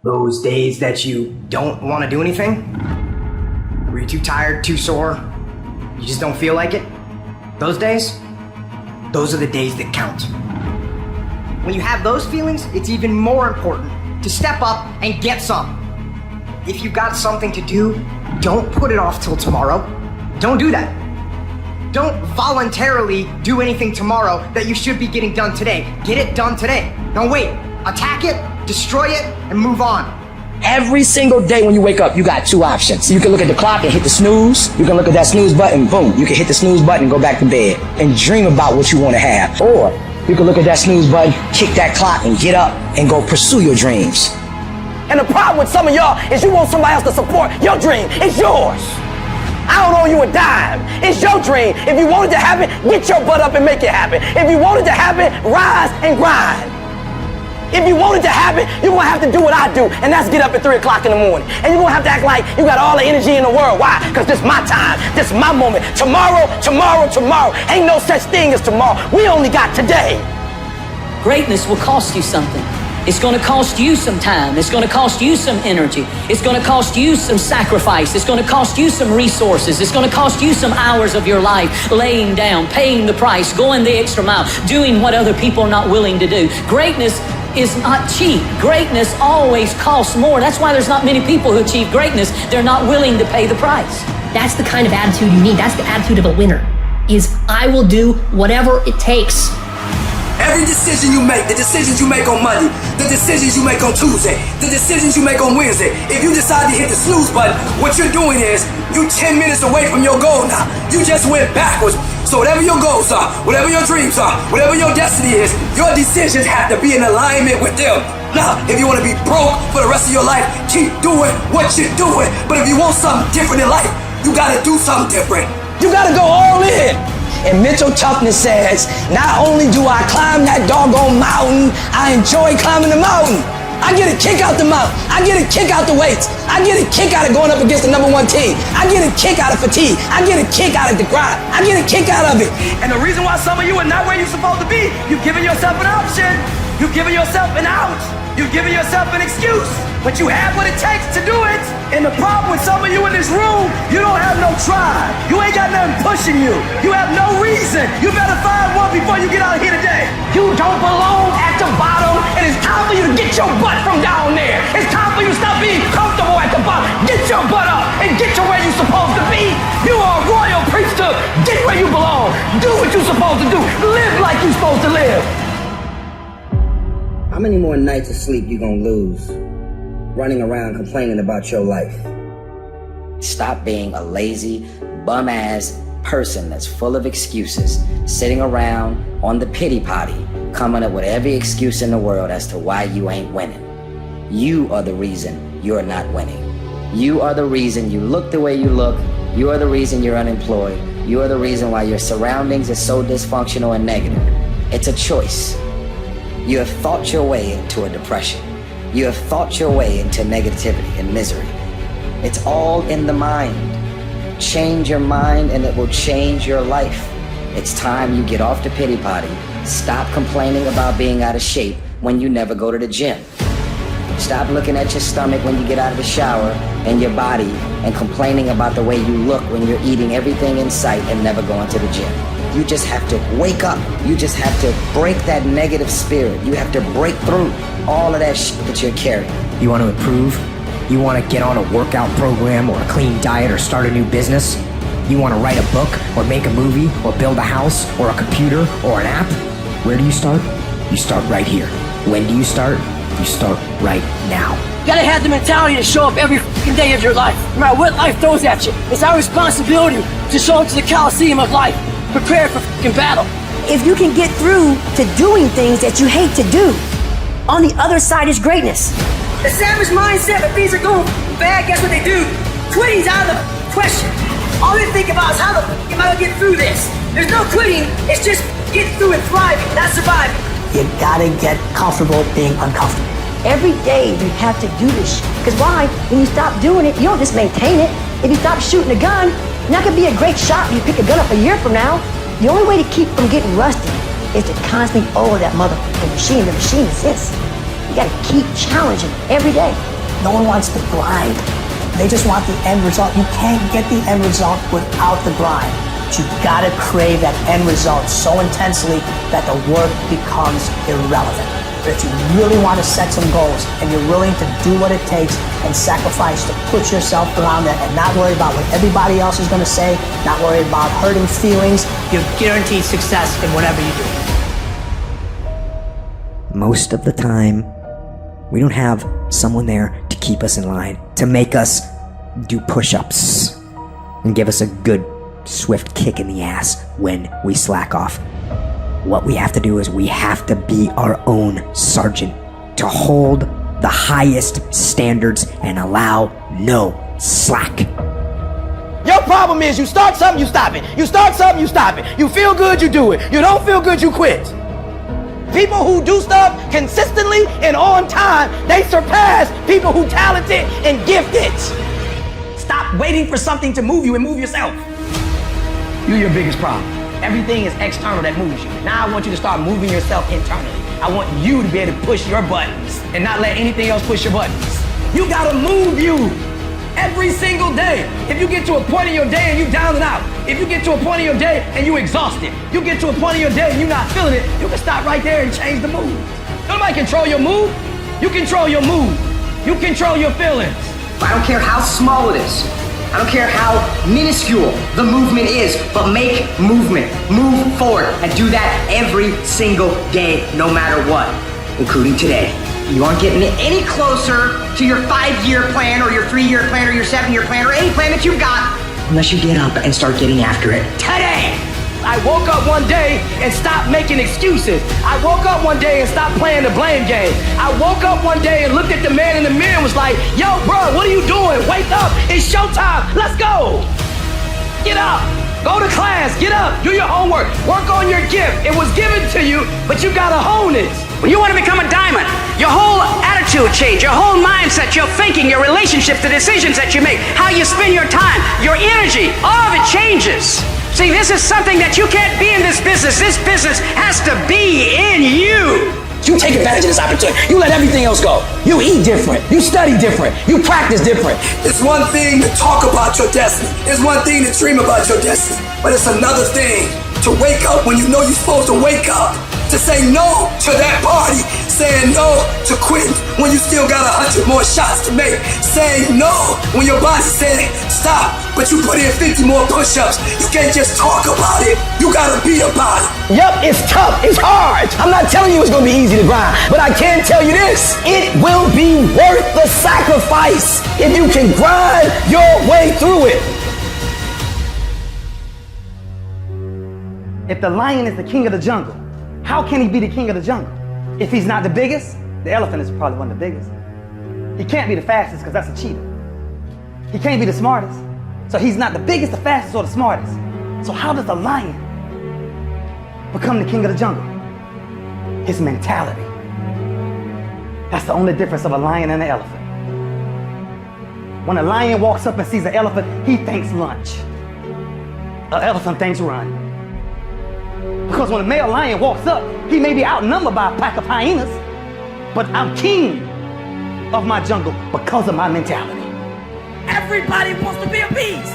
Those days that you don't want to do anything, where you're too tired, too sore, you just don't feel like it, those days, those are the days that count. When you have those feelings, it's even more important to step up and get some. If you've got something to do, don't put it off till tomorrow. Don't do that. Don't voluntarily do anything tomorrow that you should be getting done today. Get it done today. Don't wait. Attack it, destroy it, and move on. Every single day when you wake up, you got two options. You can look at the clock and hit the snooze. You can look at that snooze button, boom. You can hit the snooze button and go back to bed and dream about what you want to have. Or you can look at that snooze button, kick that clock, and get up and go pursue your dreams. And the problem with some of y'all is you want somebody else to support your dream. It's yours. I don't owe you a dime. It's your dream. If you want it to happen, get your butt up and make it happen. If you want it to happen, rise and grind. If you want it to happen, you're going to have to do what I do, and that's get up at 3 o'clock in the morning. And you're going to have to act like you got all the energy in the world. Why? Because this is my time. This is my moment. Tomorrow. Ain't no such thing as tomorrow. We only got today. Greatness will cost you something. It's going to cost you some time. It's going to cost you some energy. It's going to cost you some sacrifice. It's going to cost you some resources. It's going to cost you some hours of your life laying down, paying the price, going the extra mile, doing what other people are not willing to do. Greatness is not cheap. Greatness always costs more. That's why there's not many people who achieve greatness. They're not willing to pay the price. That's the kind of attitude you need. That's the attitude of a winner, is I will do whatever it takes. Every decision you make, the decisions you make on Monday, the decisions you make on Tuesday, the decisions you make on Wednesday, if you decide to hit the snooze button, what you're doing is you're 10 minutes away from your goal now. You just went backwards. So whatever your goals are, whatever your dreams are, whatever your destiny is, your decisions have to be in alignment with them. Now, if you want to be broke for the rest of your life, keep doing what you're doing. But if you want something different in life, you got to do something different. You got to go all in. And mental toughness says, not only do I climb that doggone mountain, I enjoy climbing the mountain. I get a kick out the mountain. I get a kick out the weights. I get a kick out of going up against the number one team. I get a kick out of fatigue. I get a kick out of the grind. I get a kick out of it. And the reason why some of you are not where you're supposed to be, you've given yourself an option. You've given yourself an out. You've given yourself an excuse. But you have what it takes to do it. And the problem with some of you in this room, you don't have no drive. You ain't got nothing pushing you. You have no reason. You better find one before you get out of here today. You don't belong at the bottom, and it's time for you to get your butt from down there. It's time for you to stop being comfortable at the bottom. Get your butt up and get to where you're supposed to be. You are a royal priesthood. Get where you belong. Do what you're supposed to do. Live like you're supposed to live. How many more nights of sleep you gonna lose running around complaining about your life? Stop being a lazy, bum-ass person that's full of excuses, sitting around on the pity potty, coming up with every excuse in the world as to why you ain't winning. You are the reason you're not winning. You are the reason you look the way you look. You are the reason you're unemployed. You are the reason why your surroundings are so dysfunctional and negative. It's a choice. You have thought your way into a depression. You have thought your way into negativity and misery. It's all in the mind. Change your mind and it will change your life. It's time you get off the pity potty. Stop complaining about being out of shape when you never go to the gym. Stop looking at your stomach when you get out of the shower and your body and complaining about the way you look when you're eating everything in sight and never going to the gym. You just have to wake up. You just have to break that negative spirit. You have to break through all of that shit that you're carrying. You want to improve? You want to get on a workout program or a clean diet or start a new business? You want to write a book or make a movie or build a house or a computer or an app? Where do you start? You start right here. When do you start? You start right now. You gotta have the mentality to show up every fucking day of your life, no matter what life throws at you. It's our responsibility to show up to the Coliseum of life, prepared for fucking battle. If you can get through to doing things that you hate to do, on the other side is greatness. The savage mindset, when things are going bad, guess what they do? Quitting's out of the question. All they think about is how the fuck am I gonna get through this? There's no quitting, it's just getting through and thriving, not surviving. You gotta get comfortable being uncomfortable. Every day you have to do this shit. Because why? When you stop doing it, you don't just maintain it. If you stop shooting a gun, you're not gonna be a great shot when you pick a gun up a year from now. The only way to keep from getting rusty is to constantly over that motherfucking machine. The machine is this. You gotta keep challenging every day. No one wants the grind. They just want the end result. You can't get the end result without the grind. But you gotta crave that end result so intensely that the work becomes irrelevant. But if you really want to set some goals and you're willing to do what it takes and sacrifice to put yourself around that and not worry about what everybody else is gonna say, not worry about hurting feelings, you're guaranteed success in whatever you do. Most of the time, we don't have someone there to keep us in line, to make us do push-ups and give us a good, swift kick in the ass when we slack off. What we have to do is we have to be our own sergeant, to hold the highest standards and allow no slack. Your problem is you start something, you stop it. You start something, you stop it. You feel good, you do it. You don't feel good, you quit. People who do stuff consistently and on time, they surpass people who talented and gifted. Stop waiting for something to move you and move yourself. You're your biggest problem. Everything is external that moves you. Now I want you to start moving yourself internally. I want you to be able to push your buttons and not let anything else push your buttons. You gotta move you every single day. If you get to a point in your day and you down and out, if you get to a point in your day and you exhausted, you get to a point in your day and you're not feeling it, you can stop right there and change the mood. Nobody control your mood. You control your mood. You control your feelings. I don't care how small it is. I don't care how minuscule the movement is, but make movement. Move forward and do that every single day, no matter what, including today. You aren't getting any closer to your 5-year plan or your 3-year plan or your 7-year plan or any plan that you've got unless you get up and start getting after it today. I woke up one day and stopped making excuses. I woke up one day and stopped playing the blame game. I woke up one day and looked at the man in the mirror and was like, yo, bro, what are you doing? Wake up. It's showtime. Let's go. Get up. Go to class. Get up. Do your homework. Work on your gift. It was given to you, but you got to hone it. When you want to become a diamond, your whole attitude change, your whole mindset, your thinking, your relationships, the decisions that you make, how you spend your time, your energy, all of it changes. See, this is something that you can't be in this business. This business has to be in you. You take advantage of this opportunity. You let everything else go. You eat different. You study different. You practice different. It's one thing to talk about your destiny. It's one thing to dream about your destiny. But it's another thing to wake up when you know you're supposed to wake up. To say no to that party. Saying no to quitting when you still got 100 more shots to make. Saying no when your body said stop, but you put in 50 more push-ups. You can't just talk about it. You gotta be about it. Yup, it's tough. It's hard. I'm not telling you it's gonna be easy to grind, but I can tell you this. It will be worth the sacrifice if you can grind your way through it. If the lion is the king of the jungle, how can he be the king of the jungle? If he's not the biggest, the elephant is probably one of the biggest. He can't be the fastest because that's a cheetah. He can't be the smartest. So he's not the biggest, the fastest, or the smartest. So how does the lion become the king of the jungle? His mentality. That's the only difference of a lion and an elephant. When a lion walks up and sees an elephant, he thinks lunch. An elephant thinks run. Because when a male lion walks up, he may be outnumbered by a pack of hyenas, but I'm king of my jungle because of my mentality. Everybody wants to be a beast.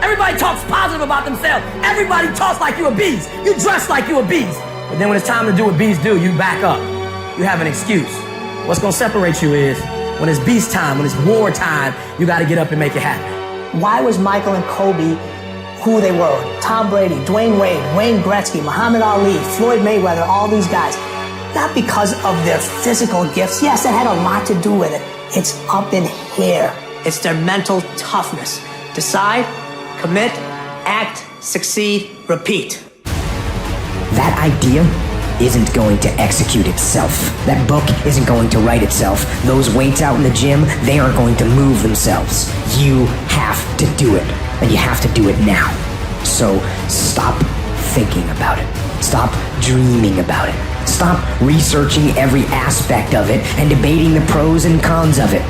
Everybody talks positive about themselves. Everybody talks like you're a beast. You dress like you're a beast. But then when it's time to do what beasts do, you back up. You have an excuse. What's gonna separate you is when it's beast time, when it's war time, you gotta get up and make it happen. Why was Michael and Kobe who they were? Tom Brady, Dwayne Wade, Wayne Gretzky, Muhammad Ali, Floyd Mayweather, all these guys. Not because of their physical gifts. Yes, that had a lot to do with it. It's up in here. It's their mental toughness. Decide, commit, act, succeed, repeat. That idea isn't going to execute itself. That book isn't going to write itself. Those weights out in the gym, they aren't going to move themselves. You have to do it, and you have to do it now. So stop thinking about it. Stop dreaming about it. Stop researching every aspect of it and debating the pros and cons of it.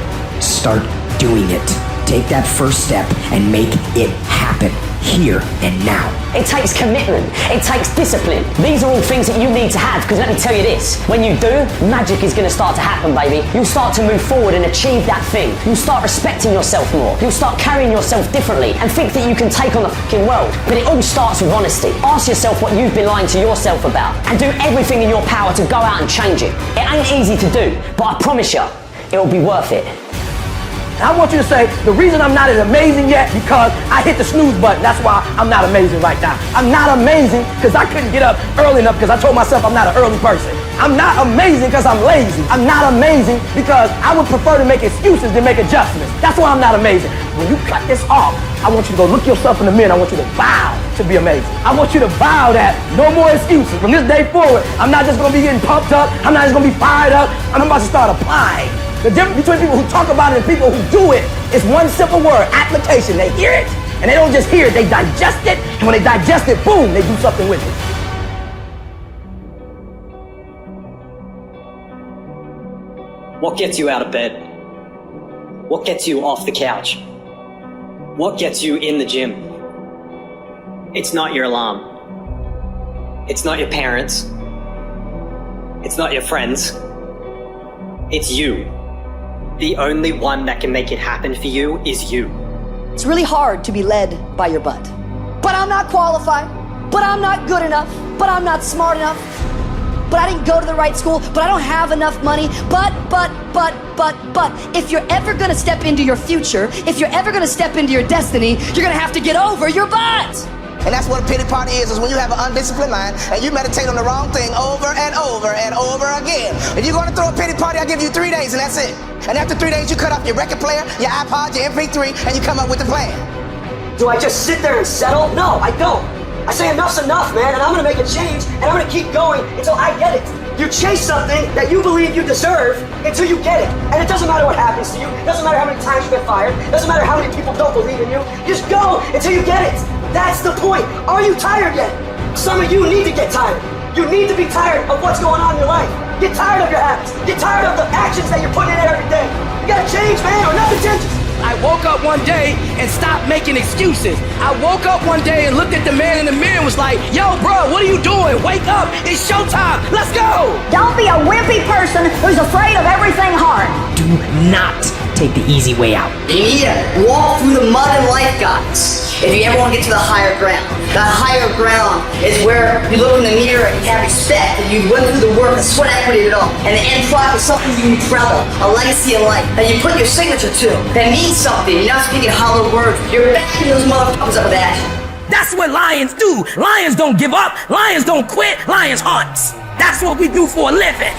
Start doing it. Take that first step and make it happen. here and now. It takes commitment. It takes discipline. These are all things that you need to have, because let me tell you this, when you do, magic is going to start to happen, baby. You'll start to move forward and achieve that thing. You'll start respecting yourself more. You'll start carrying yourself differently and think that you can take on the fucking world. But it all starts with honesty. Ask yourself what you've been lying to yourself about and do everything in your power to go out and change it. It ain't easy to do, but I promise you, it'll be worth it. I want you to say, the reason I'm not as amazing yet because I hit the snooze button. That's why I'm not amazing right now. I'm not amazing because I couldn't get up early enough because I told myself I'm not an early person. I'm not amazing because I'm lazy. I'm not amazing because I would prefer to make excuses than make adjustments. That's why I'm not amazing. When you cut this off, I want you to go look yourself in the mirror. I want you to vow to be amazing. I want you to vow that no more excuses. From this day forward, I'm not just going to be getting pumped up. I'm not just going to be fired up. I'm about to start applying. The difference between people who talk about it and people who do it is one simple word: application. They hear it, and they don't just hear it, they digest it, and when they digest it, boom, they do something with it. What gets you out of bed? What gets you off the couch? What gets you in the gym? It's not your alarm. It's not your parents. It's not your friends. It's you. The only one that can make it happen for you is you. It's really hard to be led by your butt. But I'm not qualified. But I'm not good enough. But I'm not smart enough. But I didn't go to the right school. But I don't have enough money. But. If you're ever gonna step into your future, if you're ever gonna step into your destiny, you're gonna have to get over your butt. And that's what a pity party is when you have an undisciplined mind and you meditate on the wrong thing over and over and over again. If you're going to throw a pity party, I'll give you 3 days and that's it. And after 3 days, you cut off your record player, your iPod, your MP3, and you come up with a plan. Do I just sit there and settle? No, I don't. I say enough's enough, man, and I'm gonna make a change, and I'm gonna keep going until I get it. You chase something that you believe you deserve until you get it. And it doesn't matter what happens to you. It doesn't matter how many times you get fired. It doesn't matter how many people don't believe in you. Just go until you get it. That's the point. Are you tired yet? Some of you need to get tired. You need to be tired of what's going on in your life. Get tired of your habits. Get tired of the actions that you're putting in every day. You gotta change, man, or nothing changes. I woke up one day and stopped making excuses. I woke up one day and looked at the man in the mirror and was like, yo, bro, what are you doing? Wake up. It's showtime. Let's go. Don't be a wimpy person who's afraid of everything hard. Do not take the easy way out. You need to walk through the mud and life, guys. If you ever want to get to the higher ground, that higher ground is where you look in the mirror and you have respect, and you run through the work and sweat equity at all. And the end product is something you can be proud of, a legacy in life that you put your signature to, that means something. You're not speaking hollow words. You're backing those motherfuckers up with action. That's what lions do. Lions don't give up. Lions don't quit. Lions hunt. That's what we do for a living.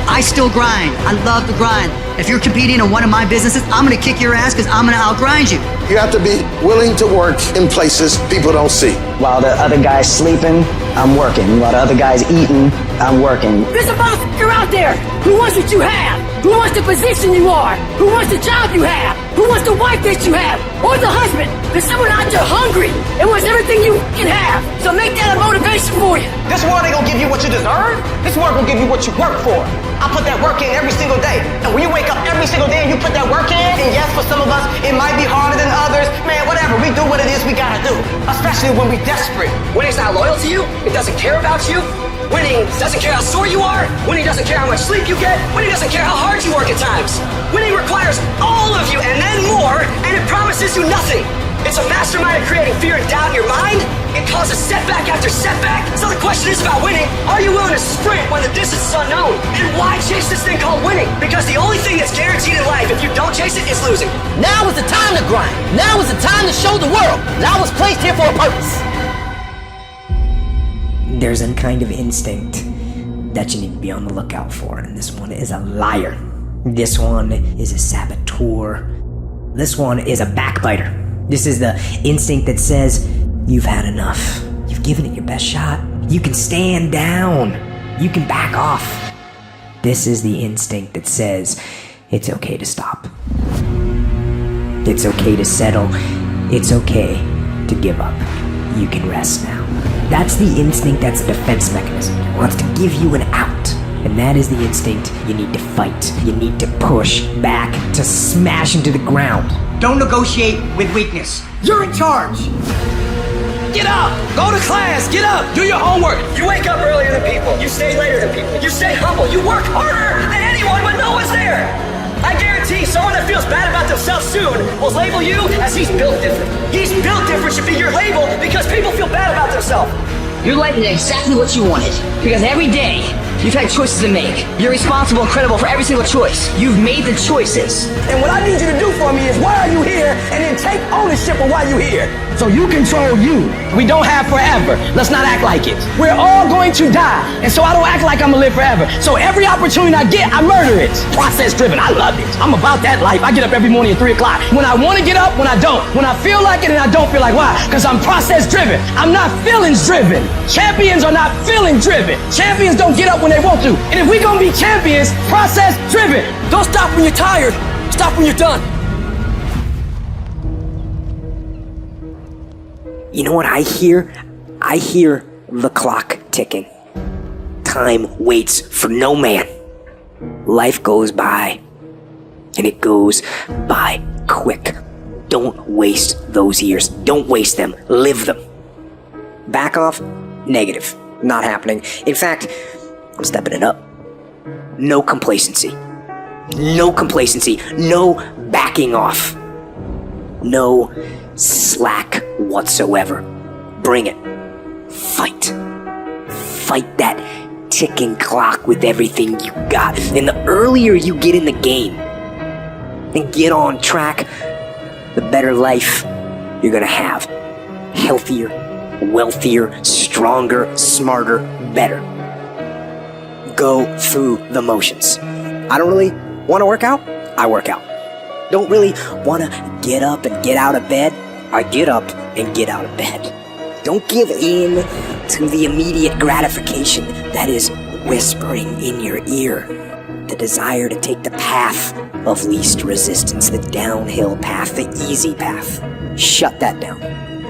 I still grind. I love to grind. If you're competing in one of my businesses, I'm gonna kick your ass because I'm gonna outgrind you. You have to be willing to work in places people don't see. While the other guy's sleeping, I'm working. While the other guy's eating, I'm working. There's a motherfucker out there who wants what you have, who wants the position you are, who wants the job you have, who wants the wife that you have, or the husband. There's someone out there hungry and wants everything you can have. So make that a motivation for you. This world ain't gonna give you what you deserve. This world gonna give you what you work for. I put that work in every single day. And when you wake up every single day and you put that work in, and yes, for some of us, it might be harder than others. Man, whatever, we do what it is we gotta do. Especially when we're desperate. Winning's not loyal to you. It doesn't care about you. Winning doesn't care how sore you are. Winning doesn't care how much sleep you get. Winning doesn't care how hard you work at times. Winning requires all of you and then more, and it promises you nothing. It's a mastermind of creating fear and doubt in your mind. It causes setback after setback. So the question is about winning. Are you willing to sprint when the distance is unknown? And why chase this thing called winning? Because the only thing that's guaranteed in life, if you don't chase it, is losing. Now is the time to grind. Now is the time to show the world that I was placed here for a purpose. There's a kind of instinct that you need to be on the lookout for, and this one is a liar. This one is a saboteur. This one is a backbiter. This is the instinct that says, you've had enough. You've given it your best shot. You can stand down. You can back off. This is the instinct that says, it's okay to stop. It's okay to settle. It's okay to give up. You can rest now. That's the instinct, that's a defense mechanism. It wants to give you an out. And that is the instinct you need to fight. You need to push back, to smash into the ground. Don't negotiate with weakness. You're in charge. Get up. Go to class. Get up. Do your homework. You wake up earlier than people. You stay later than people. You stay humble. You work harder than anyone when no one's there. I guarantee someone that feels bad about themselves soon will label you as he's built different. He's built different should be your label because people feel bad about themselves. Your life is exactly what you wanted. Because every day, you've had choices to make. You're responsible and credible for every single choice. You've made the choices. And what I need you to do for me is why are you here and then take ownership of why you're here. So you control you. We don't have forever. Let's not act like it. We're all going to die. And so I don't act like I'm gonna live forever. So every opportunity I get, I murder it. Process driven. I love it. I'm about that life. I get up every morning at 3 o'clock. When I want to get up, when I don't. When I feel like it and I don't feel like why? Because I'm process driven. I'm not feelings driven. Champions are not feeling driven. Champions don't get up when they want to. And if we're gonna be champions, process driven. Don't stop when you're tired. Stop when you're done. You know what I hear? I hear the clock ticking. Time waits for no man. Life goes by, and it goes by quick. Don't waste those years. Don't waste them. Live them. Back off? Negative. Not happening. In fact, I'm stepping it up. No complacency. No complacency. No backing off. No slack whatsoever. Bring it. Fight. Fight that ticking clock with everything you got. And the earlier you get in the game and get on track, the better life you're gonna have. Healthier, wealthier, stronger, smarter, better. Go through the motions. I don't really want to work out. I work out. Don't really want to get up and get out of bed. I get up and get out of bed. Don't give in to the immediate gratification that is whispering in your ear. The desire to take the path of least resistance, the downhill path, the easy path. Shut that down.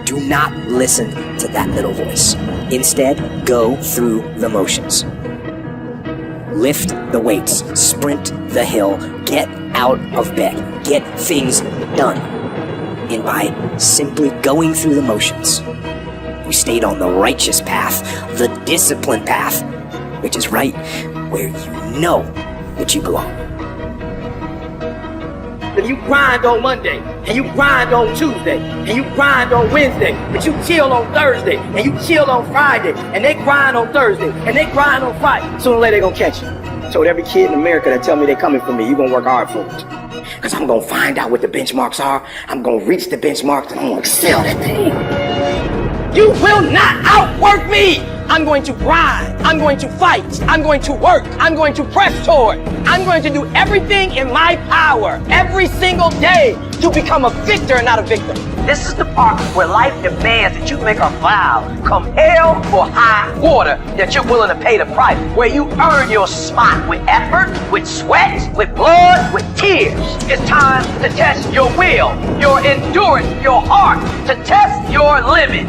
Do not listen to that little voice. Instead, go through the motions. Lift the weights, sprint the hill, get out of bed, get things done. And by simply going through the motions, you stayed on the righteous path, the disciplined path, which is right where you know that you belong. If you grind on Monday, and you grind on Tuesday, and you grind on Wednesday, but you chill on Thursday, and you chill on Friday, and they grind on Thursday, and they grind on Friday, sooner or later they gonna catch you. So with every kid in America that tell me they coming for me, you gonna work hard for it. Because I'm gonna find out what the benchmarks are, I'm gonna reach the benchmarks, and I'm gonna excel that thing. You will not outwork me! I'm going to grind. I'm going to fight. I'm going to work. I'm going to press toward. I'm going to do everything in my power every single day to become a victor and not a victim. This is the part where life demands that you make a vow, come hell or high water, that you're willing to pay the price, where you earn your spot with effort, with sweat, with blood, with tears. It's time to test your will, your endurance, your heart, to test your limit.